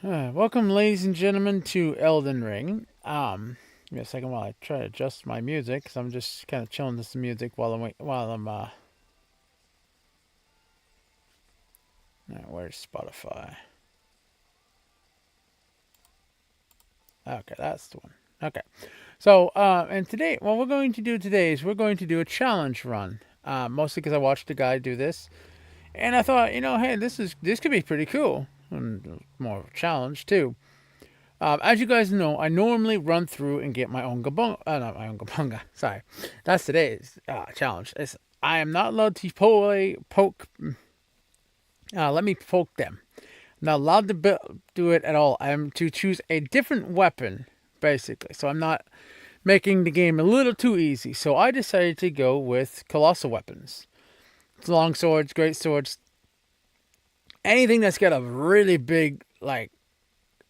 Welcome, ladies and gentlemen, to Elden Ring. Give me a second while I try to adjust my music, because I'm just kind of chilling this music while I'm. Where's Spotify? Okay, that's the one. Okay, so and today, what we're going to do today is we're going to do a challenge run. Mostly because I watched a guy do this, and I thought, hey, this could be pretty cool, and more of a challenge too. As you guys know, I normally run through and get my own gabunga. Not my own gabunga. Sorry, that's today's challenge. I am not allowed to poke. Let me poke them. I'm not allowed to do it at all. I'm to choose a different weapon, basically. So I'm not making the game a little too easy. So I decided to go with colossal weapons. Long swords, great swords, anything that's got a really big not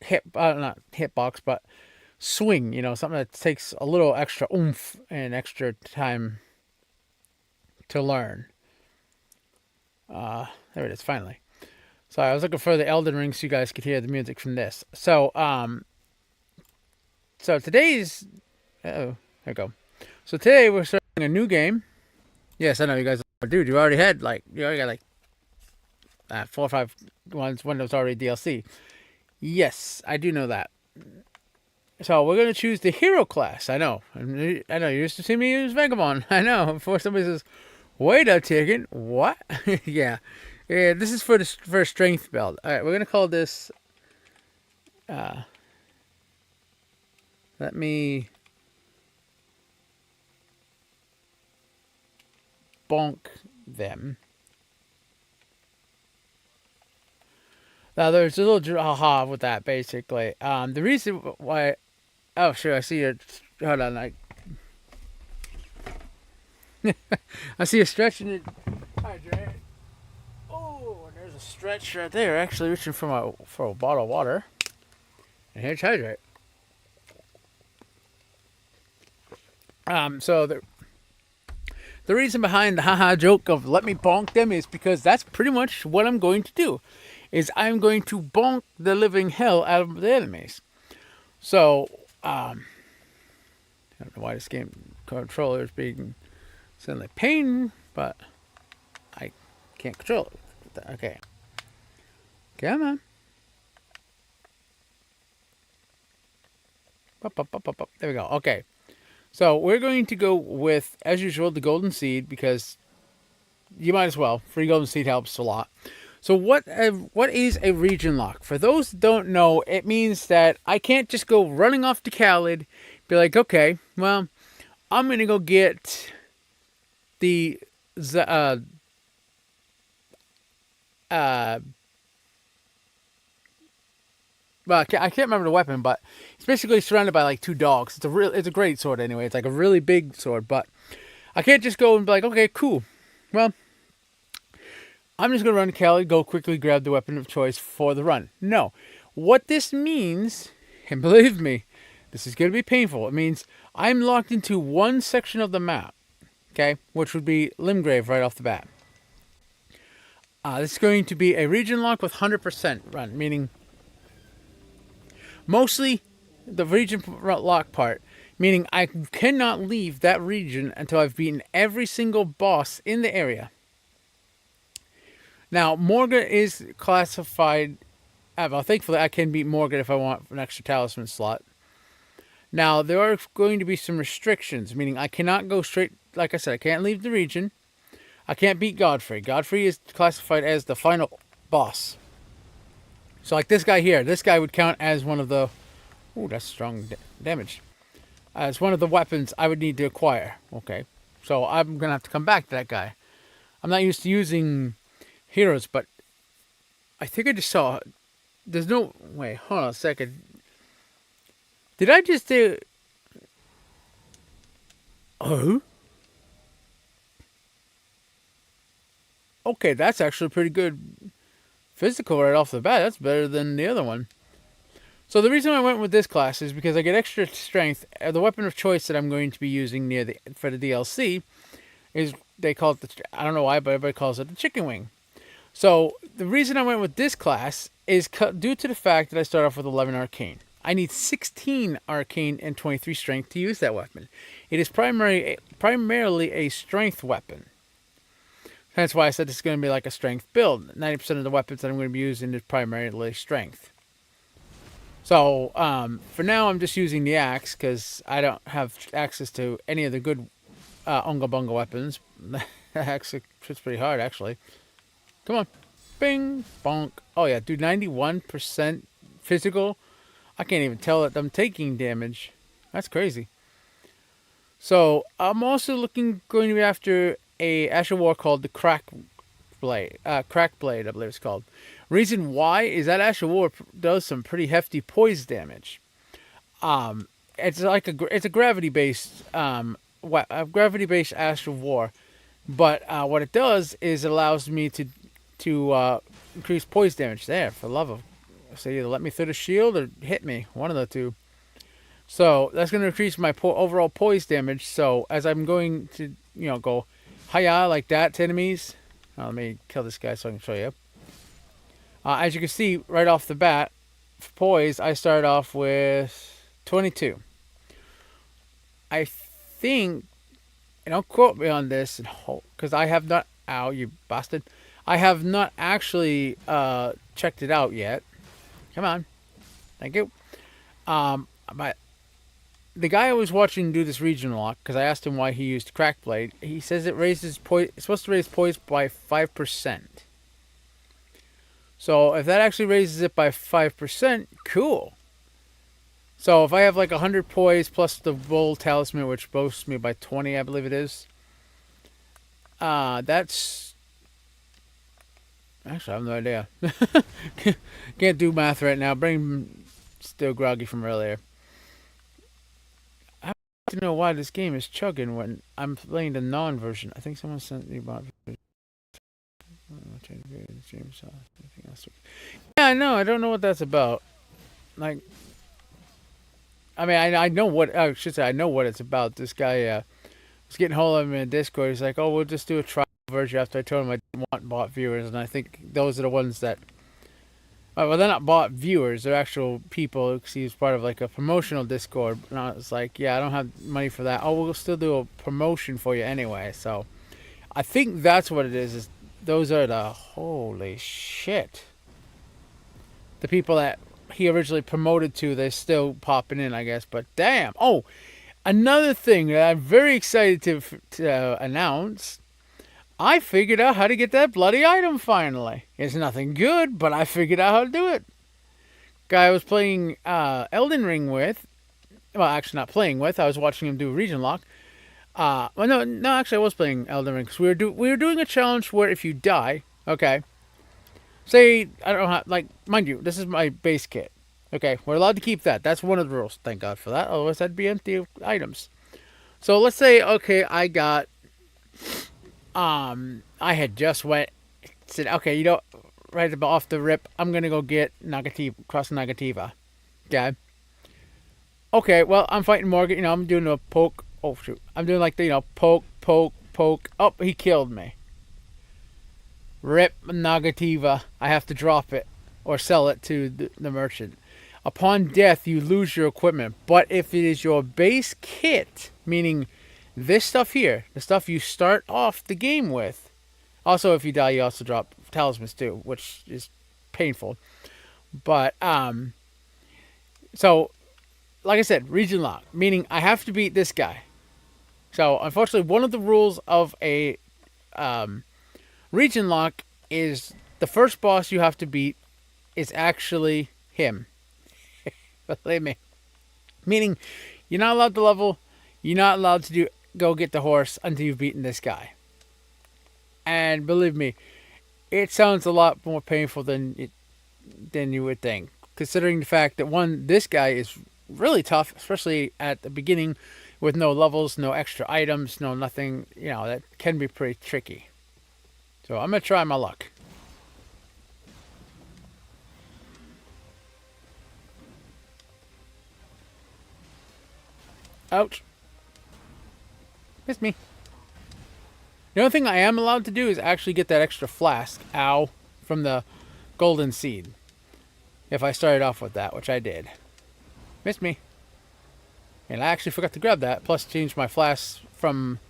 hitbox, but swing. Something that takes a little extra oomph and extra time to learn. There it is, finally. So I was looking for the Elden Ring so you guys could hear the music from this. So today's there we go. So today we're starting a new game. Yes, I know you guys. Dude, you already got 4 or 5 ones when there was already DLC. Yes, I do know that. So we're gonna choose the hero class. I know. You used to see me use Vagabond. I know. Before somebody says, "Wait a second, what?" yeah. This is for strength build. All right, we're gonna call this. Let me bonk them. Now there's a little haha with that basically. The reason why. Oh sure, I see you. Hold on, I see you stretching it. Hydrate. Oh, and there's a stretch right there. Actually, reaching for a bottle of water. And here's hydrate. So the reason behind the haha joke of let me bonk them is because that's pretty much what I'm going to do. Is I'm going to bonk the living hell out of the enemies. So, I don't know why this game controller is being suddenly pain, but I can't control it. Okay. Come on. There we go. Okay. So we're going to go with, as usual, the golden seed because you might as well. Free golden seed helps a lot. So what is a region lock? For those that don't know, it means that I can't just go running off to Khalid, be like, okay, well, I'm gonna go get the well, I can't remember the weapon, but it's basically surrounded by like 2 dogs. It's a great sword anyway. It's like a really big sword, but I can't just go and be like, okay, cool. Well, I'm just going to run to Cali, go quickly grab the weapon of choice for the run. No. What this means, and believe me, this is going to be painful. It means I'm locked into one section of the map, okay, which would be Limgrave right off the bat. This is going to be a region lock with 100% run, meaning mostly the region lock part, meaning I cannot leave that region until I've beaten every single boss in the area. Now, Morga is classified. Well, thankfully, I can beat Morga if I want an extra talisman slot. Now, there are going to be some restrictions, meaning I cannot go straight. Like I said, I can't leave the region. I can't beat Godfrey. Godfrey is classified as the final boss. So, like this guy here, this guy would count as one of the. Ooh, that's strong damage. As one of the weapons I would need to acquire. Okay, so I'm gonna have to come back to that guy. I'm not used to using heroes, but I think I just saw. There's no. Wait, hold on a second. Did I just do. Oh? Okay, that's actually pretty good physical right off the bat. That's better than the other one. So the reason I went with this class is because I get extra strength. The weapon of choice that I'm going to be using for the DLC is they call it I don't know why, but everybody calls it the chicken wing. So the reason I went with this class is due to the fact that I start off with 11 arcane. I need 16 arcane and 23 strength to use that weapon. It is primarily a strength weapon. That's why I said this is going to be like a strength build. 90% of the weapons that I'm going to be using is primarily strength. So for now, I'm just using the axe because I don't have access to any of the good unga bunga weapons. The axe hits pretty hard, actually. Come on. Bing, bonk. Oh, yeah, dude, 91% physical. I can't even tell that I'm taking damage. That's crazy. So, I'm also going to be after a Ash of War called the Crack Blade. Crack Blade, I believe it's called. Reason why is that Ash of War does some pretty hefty poise damage. It's like it's a gravity-based Ash of War. But what it does is it allows me to increase poise damage. There, for the love of, so either let me through the shield or hit me, one of the two. So that's going to increase my overall poise damage. So as I'm going to, go hiya like that to enemies. Let me kill this guy so I can show you. As you can see right off the bat, for poise, I start off with 22. I think, and don't quote me on this, because I have not. Ow, you bastard! I have not actually checked it out yet. Come on, thank you. But the guy I was watching do this region lock, because I asked him why he used Crack Blade. He says it raises poise. It's supposed to raise poise by 5%. So if that actually raises it by 5%, cool. So if I have like 100 poise plus the Bull Talisman, which boasts me by 20, I believe it is. That's... Actually, I have no idea. Can't do math right now. Brain still groggy from earlier. I don't know why this game is chugging when I'm playing the non-version. I think someone sent me about... Yeah, I know. I don't know what that's about. Like... I mean, I know what... I should say I know what it's about. This guy was getting hold of him in Discord. He's like, oh, we'll just do a trial version after I told him I didn't want bot viewers. And I think those are the ones that... Well, they're not bot viewers. They're actual people. Because he was part of like a promotional Discord. And I was like, yeah, I don't have money for that. Oh, we'll still do a promotion for you anyway. So I think that's what it is those are the... Holy shit. The people that he originally promoted to, they're still popping in, I guess. But damn. Oh, another thing that I'm very excited to announce. I figured out how to get that bloody item finally. It's nothing good, but I figured out how to do it. Guy I was playing Elden Ring with. Well, actually not playing with. I was watching him do region lock. Well, no, actually I was playing Elden Ring because we were doing a challenge where if you die, okay. Say, I don't know how, like, mind you, this is my base kit. Okay, we're allowed to keep that. That's one of the rules. Thank God for that. Otherwise, I'd be empty of items. So let's say, okay, I got, I had just said, okay, right off the rip, I'm going to go get Cross Negativa. Okay. Okay, well, I'm fighting Morgan. I'm doing a poke. Oh, shoot. I'm doing like the, poke, poke, poke. Oh, he killed me. Rip Negativa. I have to drop it or sell it to the merchant. Upon death, you lose your equipment. But if it is your base kit, meaning this stuff here, the stuff you start off the game with. Also, if you die, you also drop talismans too, which is painful. But, so, like I said, region lock, meaning I have to beat this guy. So, unfortunately, one of the rules of a region lock is the first boss you have to beat is actually him. Believe me. Meaning, you're not allowed to level, you're not allowed to go get the horse until you've beaten this guy. And believe me, it sounds a lot more painful than you would think. Considering the fact that this guy is really tough, especially at the beginning, with no levels, no extra items, no nothing, that can be pretty tricky. So I'm going to try my luck. Ouch. Missed me. The only thing I am allowed to do is actually get that extra flask, ow, from the golden seed. If I started off with that, which I did. Missed me. And I actually forgot to grab that, plus change my flask from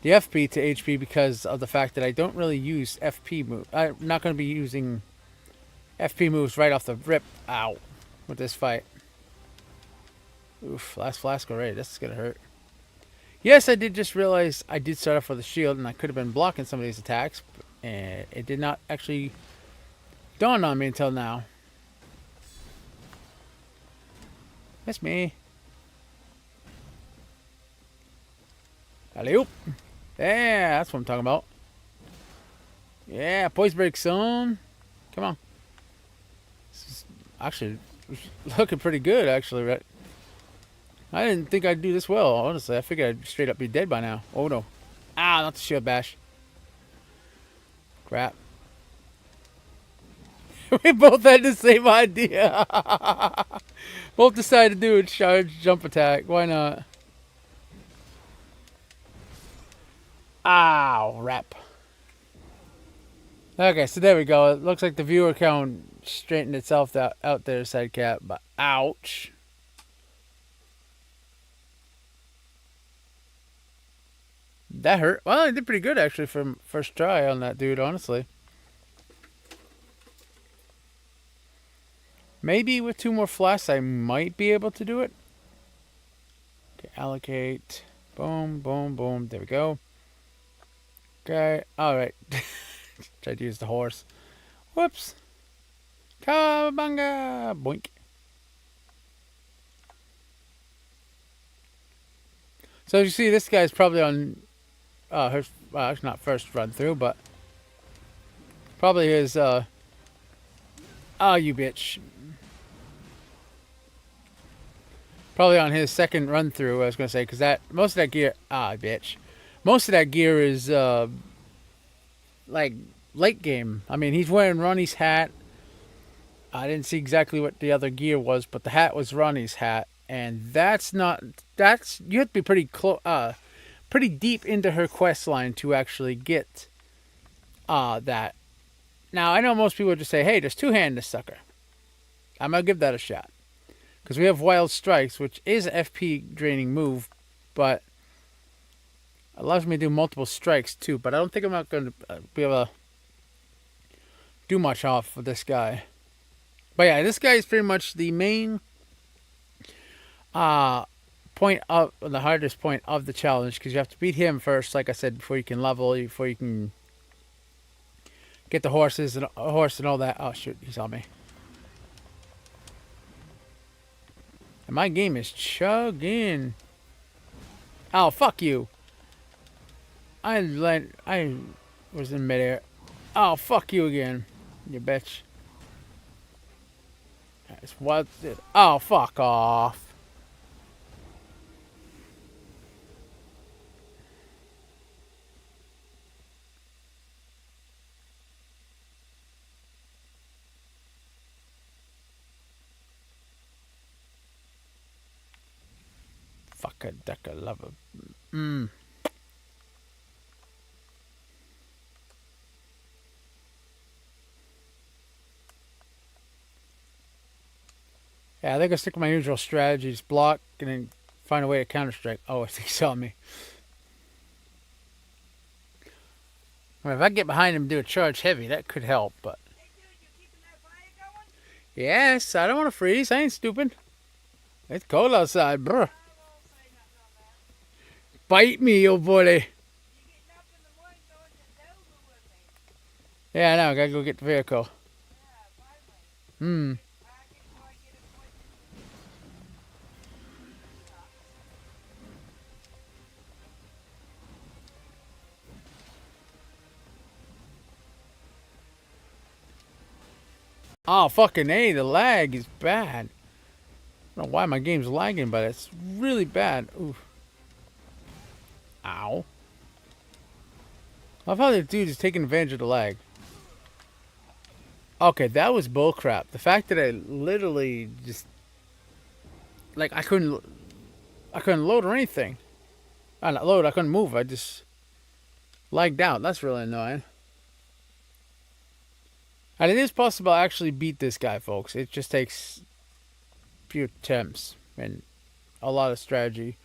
the FP to HP because of the fact that I don't really use FP moves. I'm not going to be using FP moves right off the rip, ow, with this fight. Oof, last flask already. This is going to hurt. Yes, I did just realize I did start off with a shield and I could have been blocking some of these attacks. And it did not actually dawn on me until now. Miss me. Alley-oop. Yeah, that's what I'm talking about. Yeah, poise break zone. Come on. This is actually looking pretty good, actually, right? I didn't think I'd do this well, honestly. I figured I'd straight up be dead by now. Oh, no. Ah, not the shield bash. Crap. We both had the same idea. Both decided to do a charge jump attack. Why not? Ow, rap. Okay, so there we go. It looks like the viewer count straightened itself out there, side cap, but ouch. That hurt. Well, I did pretty good actually from first try on that dude, honestly. Maybe with 2 more flasks I might be able to do it. Okay, allocate. Boom, boom, boom. There we go. Okay, alright. Tried to use the horse. Whoops. Cowabunga! Boink. So as you see, this guy's probably on his, it's not first run through, but probably his, oh, you bitch. Probably on his second run through, I was going to say, because that, most of that gear, bitch. Most of that gear is, like, late game. I mean, he's wearing Ronnie's hat. I didn't see exactly what the other gear was, but the hat was Ronnie's hat. And that's not, that's, you have to be pretty pretty deep into her quest line to actually get, that. Now, I know most people would just say, hey, just two-hand this sucker. I'm going to give that a shot. Because we have Wild Strikes, which is an FP draining move, but allows me to do multiple strikes too. But I don't think I'm not going to be able to do much off of this guy. But yeah, this guy is pretty much the main point of the hardest point of the challenge, because you have to beat him first, like I said, before you can level, before you can get the horses and horse and all that. Oh shoot, he saw me. And my game is chugging. Oh, fuck you. I was in midair. Oh, fuck you again. You bitch. That's what it. Oh, fuck off. Fuck a duck, a lover. Yeah, I think I'll stick with my usual strategies. Block and then find a way to counter strike. Oh, I think he saw me. Well, if I get behind him and do a charge heavy, that could help, but. Hey, dude, you keeping that fire going? Yes, I don't want to freeze. I ain't stupid. It's cold outside, bruh. I won't say nothing on that. Bite me, old boy. You getting up in the morning going to Dover with me? Yeah, I know. I gotta go get the vehicle. Yeah, finally. I get before I get appointment. Oh, fucking A, the lag is bad. I don't know why my game's lagging, but it's really bad. Oof. Ow. I love how the dude is taking advantage of the lag. Okay, that was bullcrap. The fact that I literally just... Like, I couldn't load or anything. Not load, I couldn't move. I just... Lagged out. That's really annoying. And it is possible to actually beat this guy, folks. It just takes a few attempts and a lot of strategy.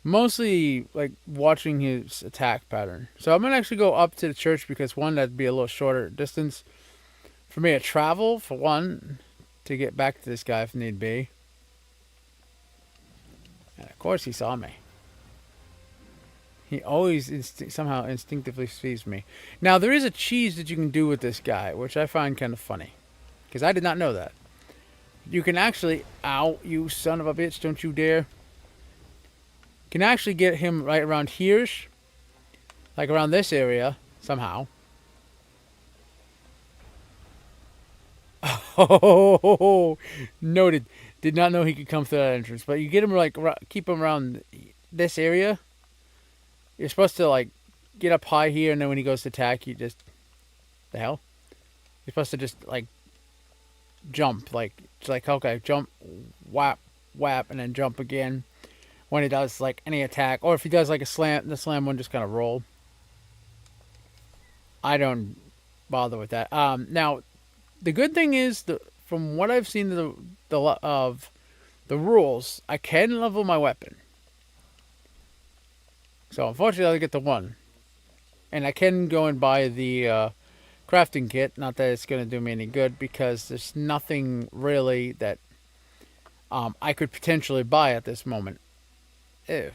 Mostly like watching his attack pattern. So I'm gonna actually go up to the church because one, that'd be a little shorter distance for me to travel, for one, to get back to this guy if need be. And of course he saw me. He always somehow instinctively sees me. Now there is a cheese that you can do with this guy, which I find kind of funny, because I did not know that. You can actually, ow, you son of a bitch, don't you dare. You can actually get him right around here, like around this area, somehow. Oh, noted. Did not know he could come through that entrance. But you get him like keep him around this area. You're supposed to like get up high here, and then when he goes to attack, you just the hell. You're supposed to just like jump, like it's like okay, jump, whap, whap, and then jump again when he does like any attack, or if he does like a slam, the slam one just kind of roll. I don't bother with that. Now the good thing is that from what I've seen of the rules, I can level my weapon. So unfortunately, I get the one, and I can go and buy the crafting kit. Not that it's going to do me any good because there's nothing really that I could potentially buy at this moment. Ew.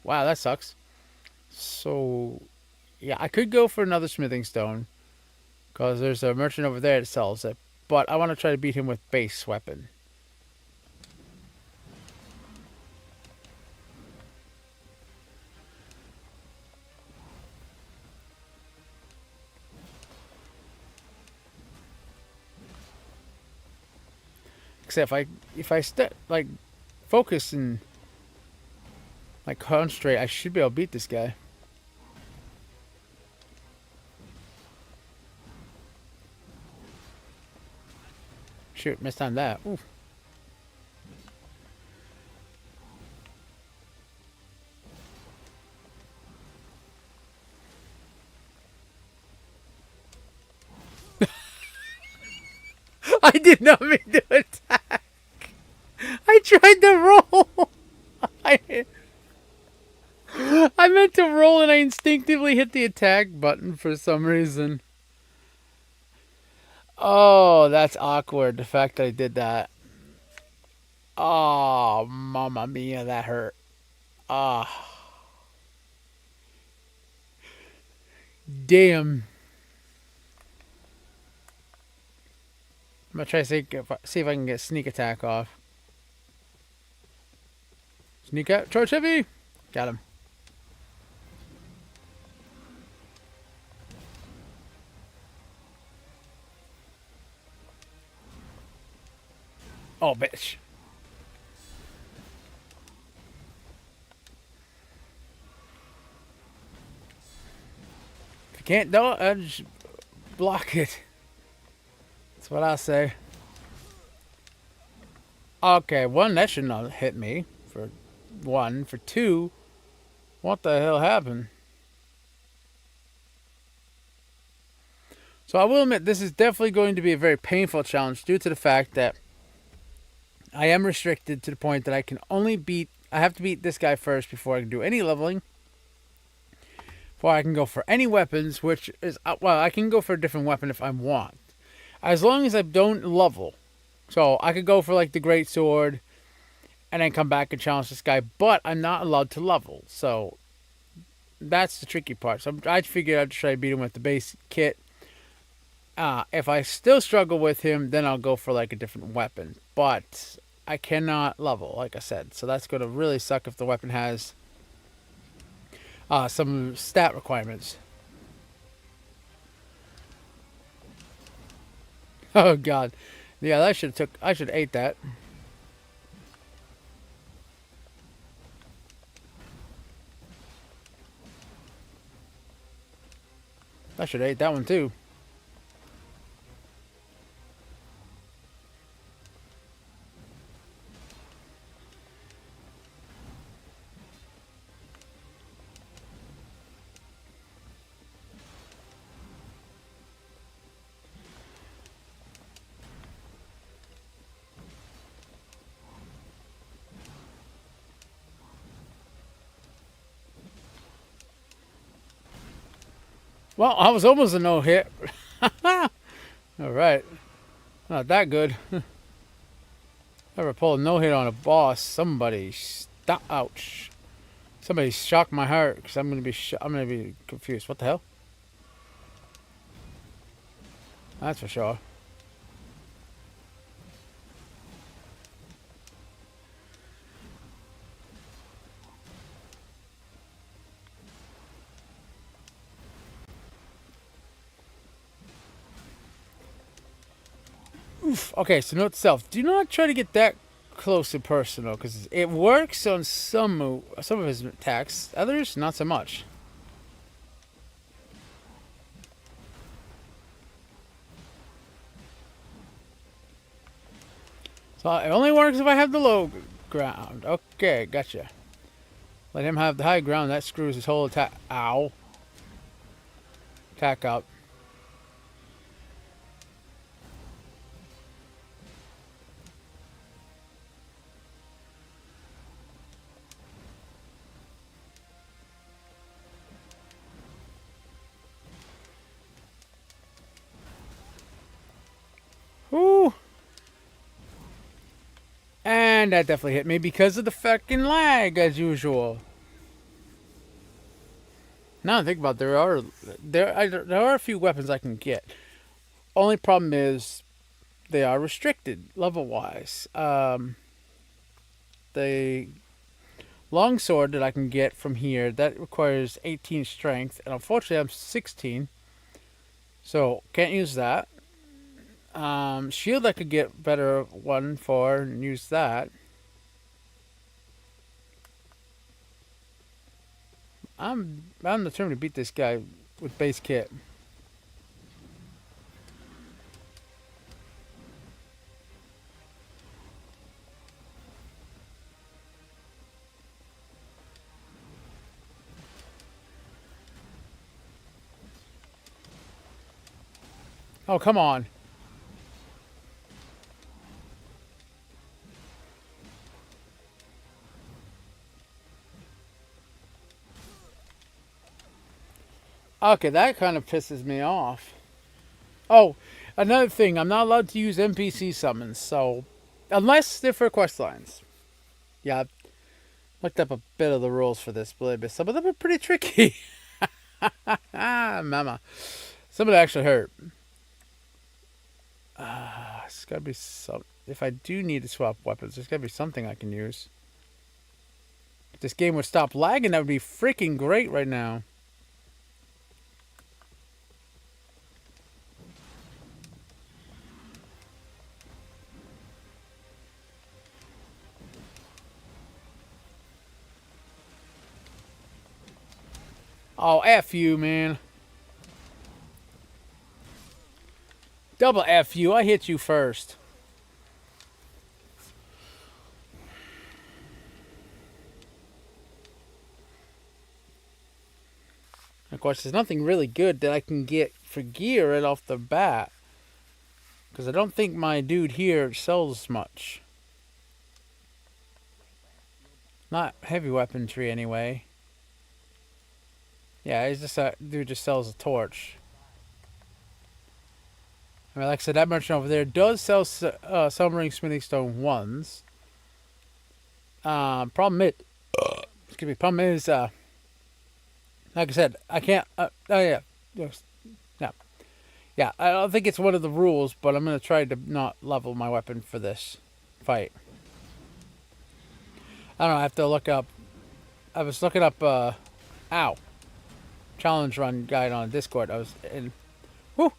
Wow, that sucks. So yeah, I could go for another smithing stone because there's a merchant over there that sells it. But I want to try to beat him with base weapon. Except if I like focus and like concentrate, I should be able to beat this guy. Shoot, missed on that. Oof. I did not mean to attack. I tried to roll. I I meant to roll and I instinctively hit the attack button for some reason. Oh, that's awkward. The fact that I did that. Oh, mamma mia, that hurt. Ah, oh, damn. I'm gonna try to see if I can get sneak attack off. Sneak out, charge heavy. Got him. Oh, bitch. If you can't do it, just block it. That's what I say. Okay, one, that should not hit me. For one. For two, what the hell happened? So I will admit, this is definitely going to be a very painful challenge due to the fact that I am restricted to the point that I can only beat. I have to beat this guy first before I can do any leveling. Before I can go for any weapons, which is well, I can go for a different weapon if I want, as long as I don't level. So I could go for like the great sword, and then come back and challenge this guy, but I'm not allowed to level. So that's the tricky part. So I figured I'd try to beat him with the base kit. If I still struggle with him, then I'll go for like a different weapon. But I cannot level, like I said. So that's going to really suck if the weapon has some stat requirements. Oh god, yeah, that should took. I should ate that. I should ate that one too. Well, I was almost a no hit. All right, not that good. Ever pull a no hit on a boss? Somebody stop! Ouch! Somebody shocked my heart because I'm gonna be confused. What the hell? That's for sure. Oof. Okay, so note to self: do not try to get that close and personal because it works on some of his attacks. Others, not so much. So it only works if I have the low ground. Okay, gotcha. Let him have the high ground. That screws his whole attack. Ow. Attack up. Whoo. And that definitely hit me because of the fucking lag, as usual. Now I think about it, there are a few weapons I can get. Only problem is they are restricted level wise. The longsword that I can get from here that requires 18 strength, and unfortunately I'm 16, so can't use that. Shield I could get better one for and use that. I'm determined to beat this guy with base kit. Oh, come on. Okay, that kind of pisses me off. Oh, another thing, I'm not allowed to use NPC summons, so unless they're for quest lines. Yeah, I've looked up a bit of the rules for this, believe me. Some of them are pretty tricky. Ah, mama. Some of it actually hurt. It's gotta be some. If I do need to swap weapons, there's gotta be something I can use. If this game would stop lagging, that would be freaking great right now. Oh, F you, man. Double F you. I hit you first. Of course, there's nothing really good that I can get for gear right off the bat. Because I don't think my dude here sells much. Not heavy weaponry, anyway. Yeah, he's just a dude just sells a torch. I mean, like I said, that merchant over there does sell some ring smithing stone ones. Problem is, excuse me. Problem is, like I said, I can't. Oh yeah, yes, yeah, yeah. I don't think it's one of the rules, but I'm gonna try to not level my weapon for this fight. I don't know. I have to look up. I was looking up. Ow. Challenge run guide on Discord. I was in. Whoo!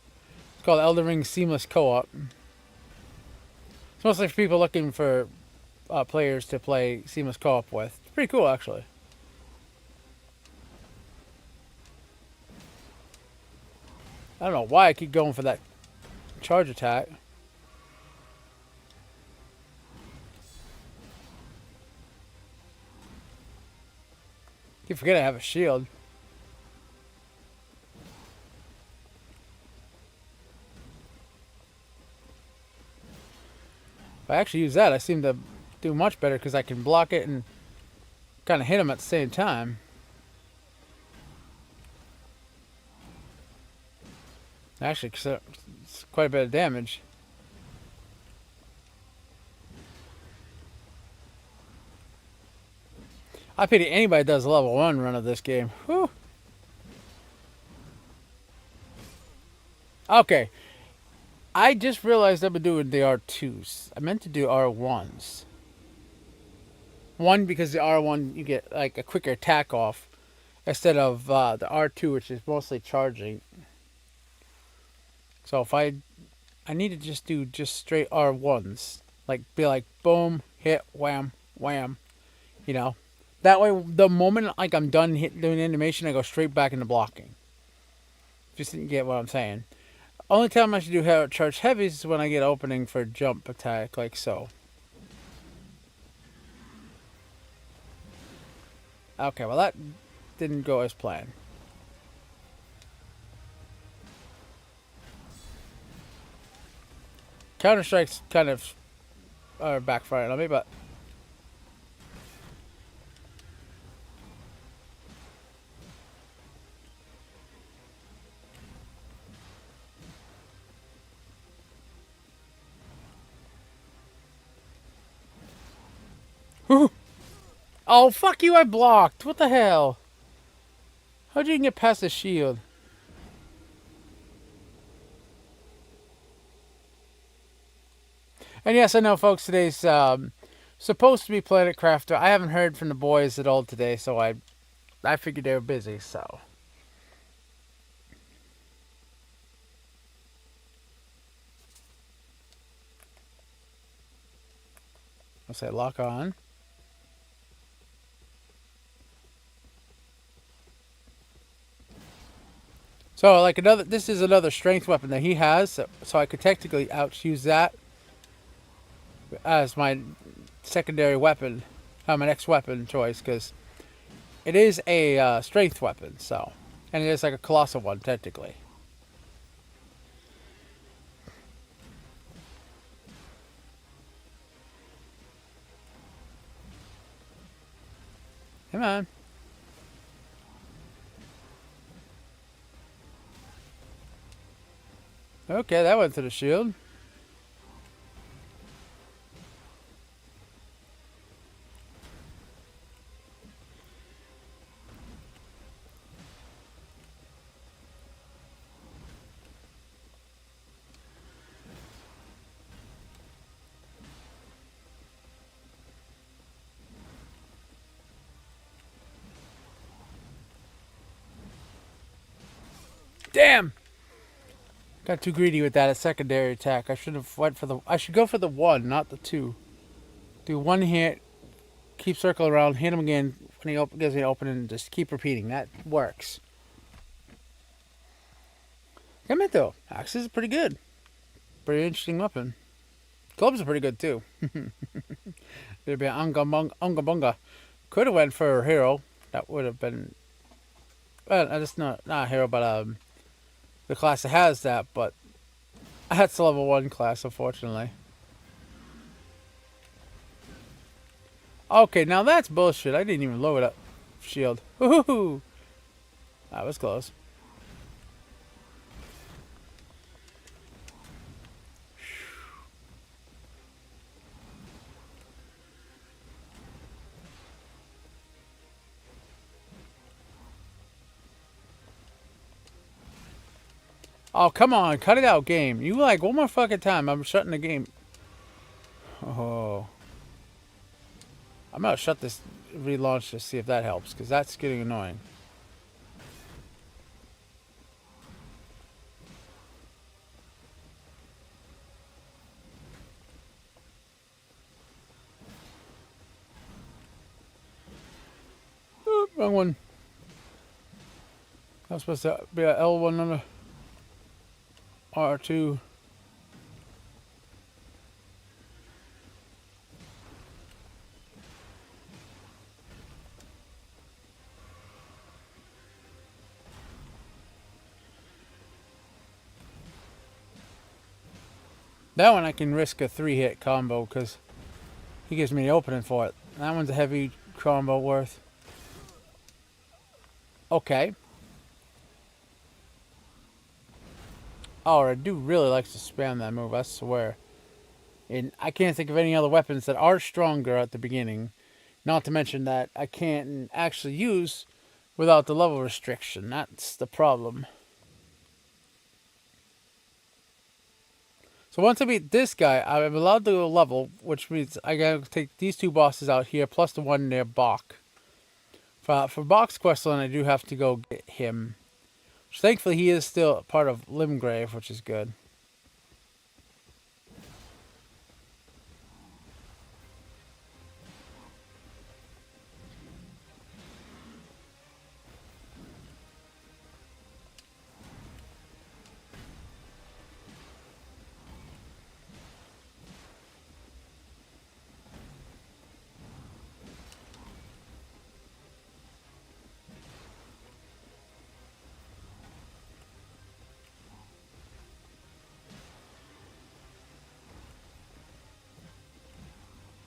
It's called Elden Ring Seamless Co-op. It's mostly for people looking for players to play seamless co-op with. It's pretty cool, actually. I don't know why I keep going for that charge attack. You forget I have a shield. If I actually use that, I seem to do much better because I can block it and kind of hit him at the same time. Actually, it's quite a bit of damage. I pity anybody that does a level 1 run of this game. Whew. Okay, I just realized I've been doing the R2s. I meant to do R1s. One, because the R1 you get like a quicker attack off instead of the R2, which is mostly charging. So if I need to just do just straight R1s, like be like boom, hit, wham, wham, you know. That way, the moment like I'm done doing animation, I go straight back into blocking. Just didn't get what I'm saying. Only time I should do charge heavies is when I get opening for jump attack, like so. Okay, well that didn't go as planned. Counter strikes kind of are backfiring on me, but oh fuck you! I blocked. What the hell? How'd you even get past the shield? And yes, I know, folks. Today's supposed to be Planet Crafter. I haven't heard from the boys at all today, so I figured they were busy. So I'll say lock on. So like another, this is another strength weapon that he has, so I could technically use that as my secondary weapon, my next weapon choice, because it is a strength weapon. So, and it is like a colossal one technically. Come on. Okay, that went through the shield. Damn! Got too greedy with that secondary attack. I should have went for the. I should go for the one, not the two. Do one hit, keep circling around, hit him again when he gives me an opening, and just keep repeating. That works. Come in though. Axes is pretty good. Pretty interesting weapon. Clubs are pretty good too. There'd be an Unga Bunga. Could have went for a hero. That would have been. Well, just not a hero, but the class that has that. But that's a level 1 class, unfortunately. Okay, now that's bullshit. I didn't even load up shield. Woohoo! That was close. Oh, come on. Cut it out, game. You like one more fucking time. I'm shutting the game. Oh. I'm going to shut this, relaunch this, see if that helps, because that's getting annoying. Oop, wrong one. That was supposed to be a L1 on a R2. That one I can risk a 3-hit combo because he gives me the opening for it. That one's a heavy combo worth. Okay. Oh, I do really like to spam that move, I swear. And I can't think of any other weapons that are stronger at the beginning. Not to mention that I can't actually use without the level restriction. That's the problem. So once I beat this guy, I'm allowed to go level, which means I gotta take these two bosses out here, plus the one near Bach. For Bach's questline, I do have to go get him. Which thankfully, he is still part of Limgrave, which is good.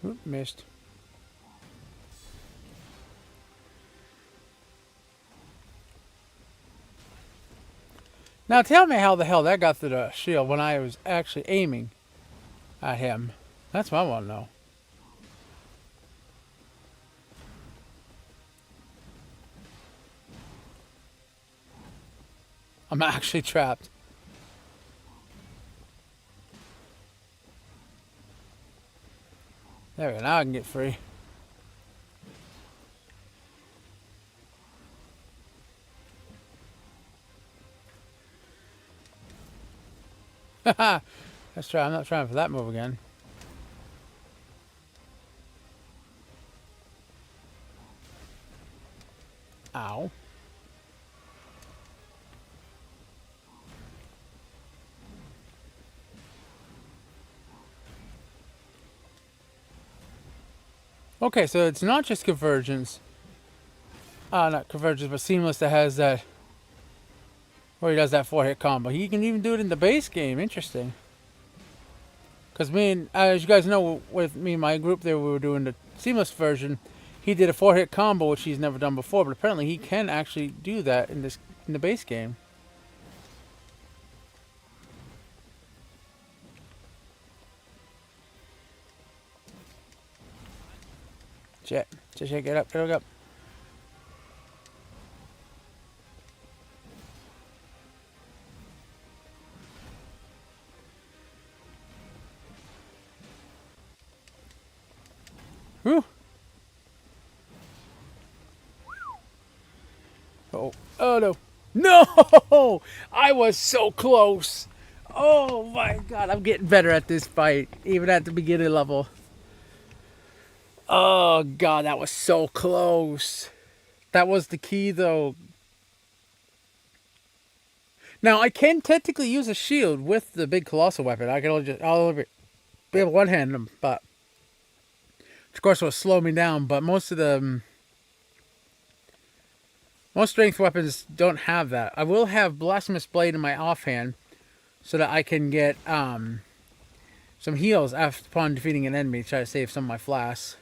Oop, missed. Now tell me how the hell that got through the shield when I was actually aiming at him. That's what I want to know. I'm actually trapped. There we go. Now I can get free. Let's try. I'm not trying for that move again. Ow. Okay, so it's not just convergence. Not convergence, but seamless that has that. Where he does that 4-hit combo. He can even do it in the base game. Interesting. Because me and, as you guys know, with me and my group there, we were doing the seamless version. He did a 4-hit combo, which he's never done before, but apparently he can actually do that in the base game. Shit. Just get up, get up. Whew. Oh, oh no. No! I was so close. Oh my god, I'm getting better at this fight, even at the beginning level. Oh god, that was so close. That was the key though. Now I can technically use a shield with the big colossal weapon. I can I'll be able to one hand them, but of course it will slow me down. But most of the most strength weapons don't have that. I will have blasphemous blade in my offhand, so that I can get some heals after upon defeating an enemy. Try to save some of my flasks.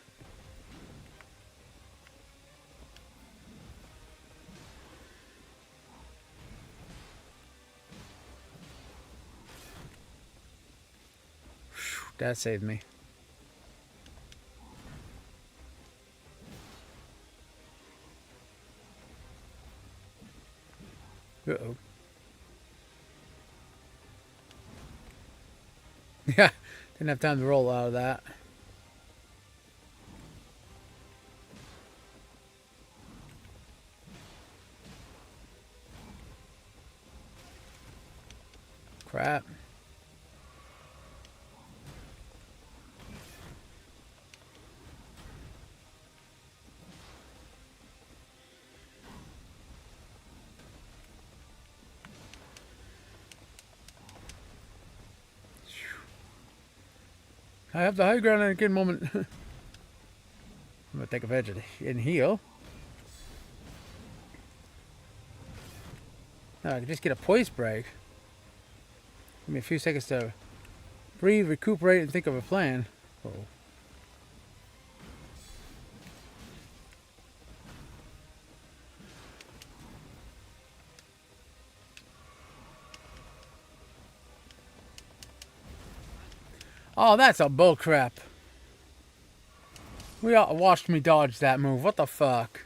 That saved me. Uh-oh. Yeah, didn't have time to roll out of that. Crap. I have the high ground at a good moment. I'm gonna take advantage of it and heal. Now I can just get a poise break. Give me a few seconds to breathe, recuperate, and think of a plan. Oh. Oh, that's a bullcrap. We all watched me dodge that move. What the fuck?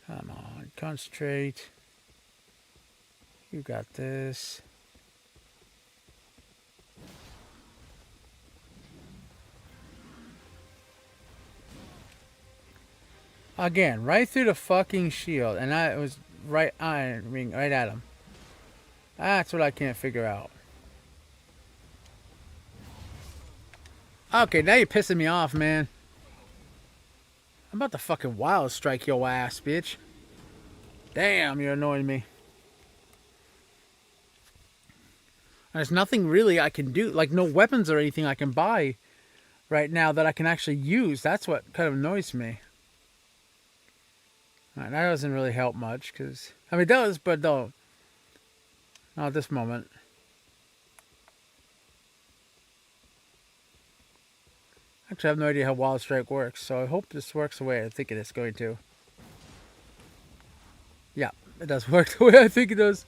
Come on, concentrate. You got this. Again, right through the fucking shield, and I was right. I mean, right at him. That's what I can't figure out. Okay, now you're pissing me off, man. I'm about to fucking wild strike your ass, bitch. Damn, you're annoying me. There's nothing really I can do, like no weapons or anything I can buy right now that I can actually use. That's what kind of annoys me. Right, that doesn't really help much, because, I mean, it does, but don't. Not at this moment. Actually, I have no idea how Wild Strike works, so I hope this works the way I think it is going to. Yeah, it does work the way I think it does.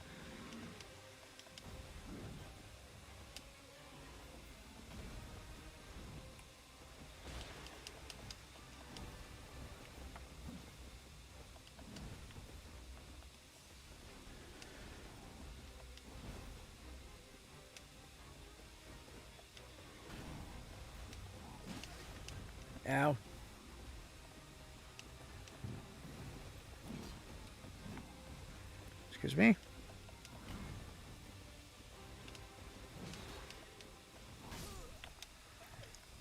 Ow. Excuse me.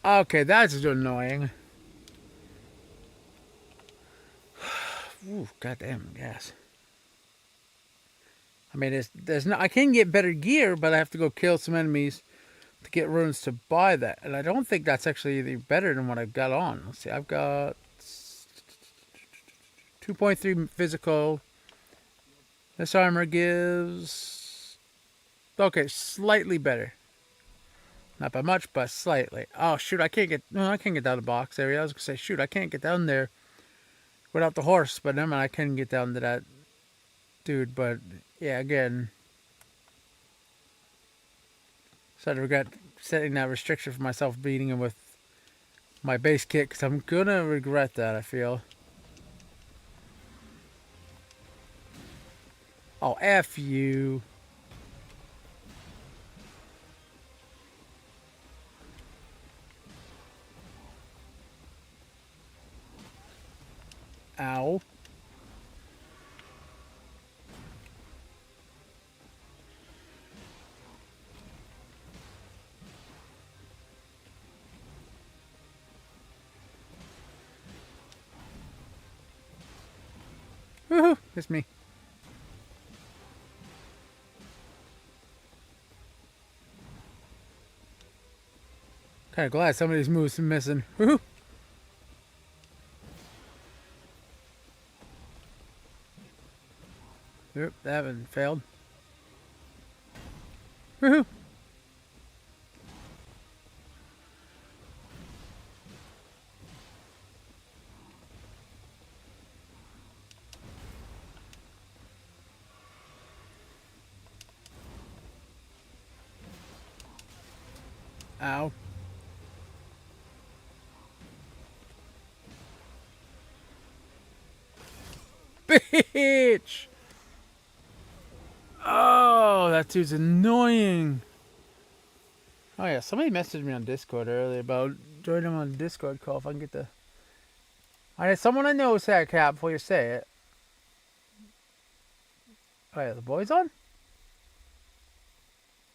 Okay, that's annoying. Ooh, goddamn gas. I mean, there's no. I can get better gear, but I have to go kill some enemies to get runes to buy that, and I don't think that's actually any better than what I've got on. Let's see, I've got 2.3 physical. This armor gives okay, slightly better. Not by much, but slightly. Oh shoot, I can't get. No, I can't get down the box area. I was gonna say, shoot, I can't get down there without the horse, but never mind, I can get down to that dude. But yeah, again, so I regret setting that restriction for myself, beating him with my base kit, because I'm gonna regret that. I feel. Oh, F you. Ow. Woohoo! It's me. Kind of glad some of these moves are missing. Woohoo! Yep, that one failed. Woohoo! Ow. Bitch! Oh, that dude's annoying. Oh yeah, somebody messaged me on Discord earlier about joining them on Discord call if I can get the. I had someone I know say it, Cap, before you say it. Oh yeah, the boys on?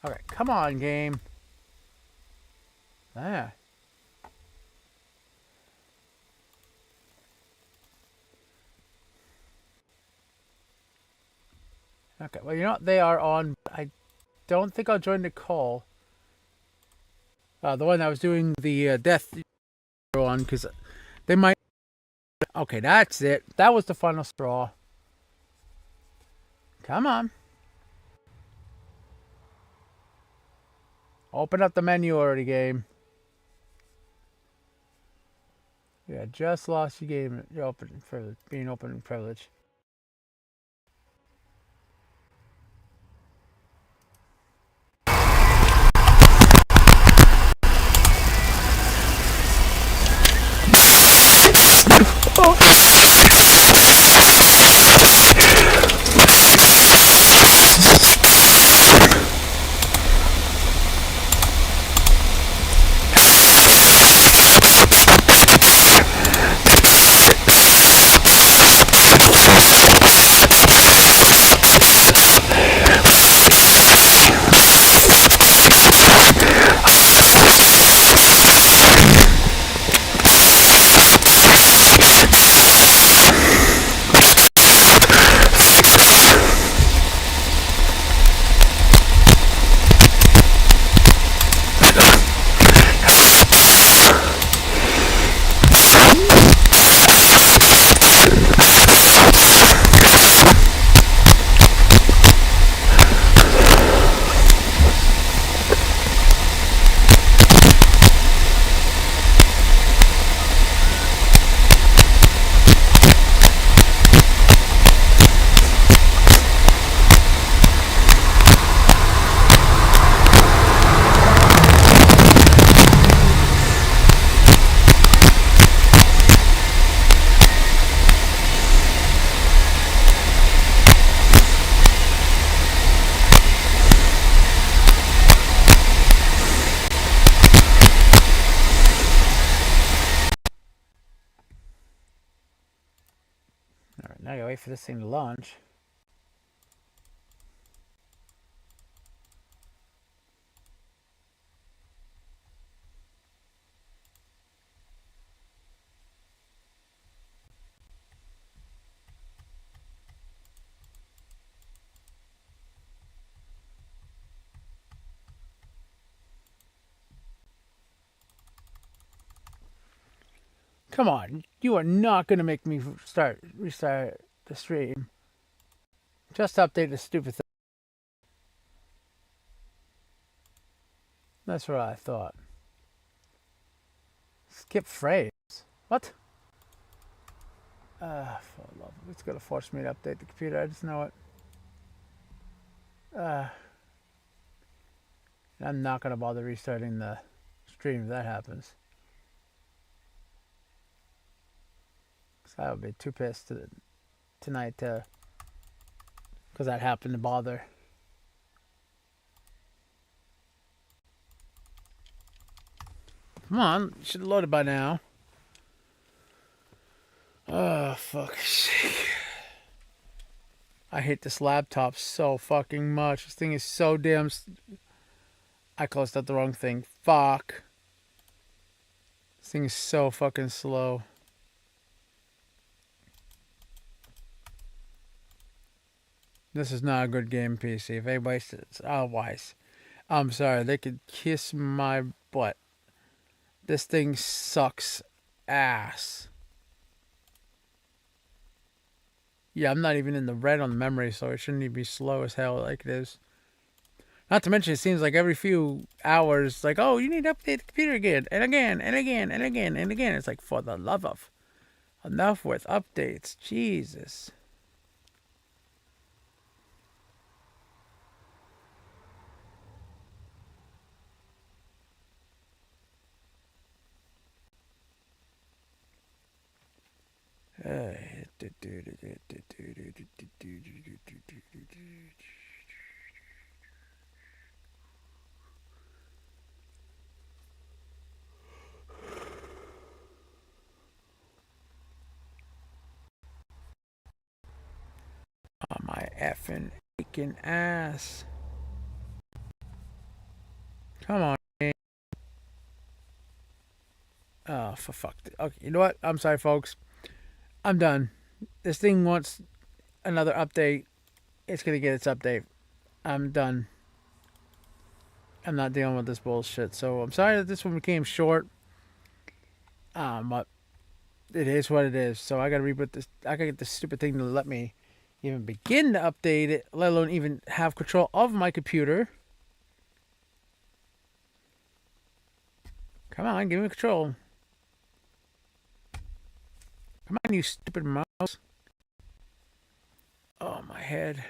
Okay, come on, game. Ah. Okay, well, you know what? They are on. I don't think I'll join the call. The one I was doing the death on, because they might. Okay, that's it. That was the final straw. Come on. Open up the menu already, game. Yeah, just lost your game. Your open privilege. Being open privilege. All right, now I gotta wait for this thing to launch. Come on, you are not gonna make me restart the stream. Just update the stupid thing. That's what I thought. Skip phrase. What? For love, it's gonna force me to update the computer. I just know it. I'm not gonna bother restarting the stream if that happens. So I would be too pissed tonight because that happened to bother. Come on, should have loaded by now. Oh, fuck's sake. I hate this laptop so fucking much. This thing is so damn. I closed out the wrong thing. Fuck. This thing is so fucking slow. This is not a good game, PC. If anybody says otherwise, I'm sorry. They could kiss my butt. This thing sucks ass. Yeah, I'm not even in the red on the memory, so it shouldn't even be slow as hell like it is. Not to mention, it seems like every few hours, like, oh, you need to update the computer again, and again, and again, and again, and again. It's like, for the love of. Enough with updates. Jesus. Oh, my effing aching ass. Come on. Man. Oh, for fuck. Okay, you know what? I'm sorry, folks. I'm done. This thing wants another update. It's gonna get its update. I'm done. I'm not dealing with this bullshit. So I'm sorry that this one became short. But it is what it is. So I gotta reboot this. I gotta get this stupid thing to let me even begin to update it, let alone even have control of my computer. Come on, give me control. Come on, you stupid mouse. Oh, my head.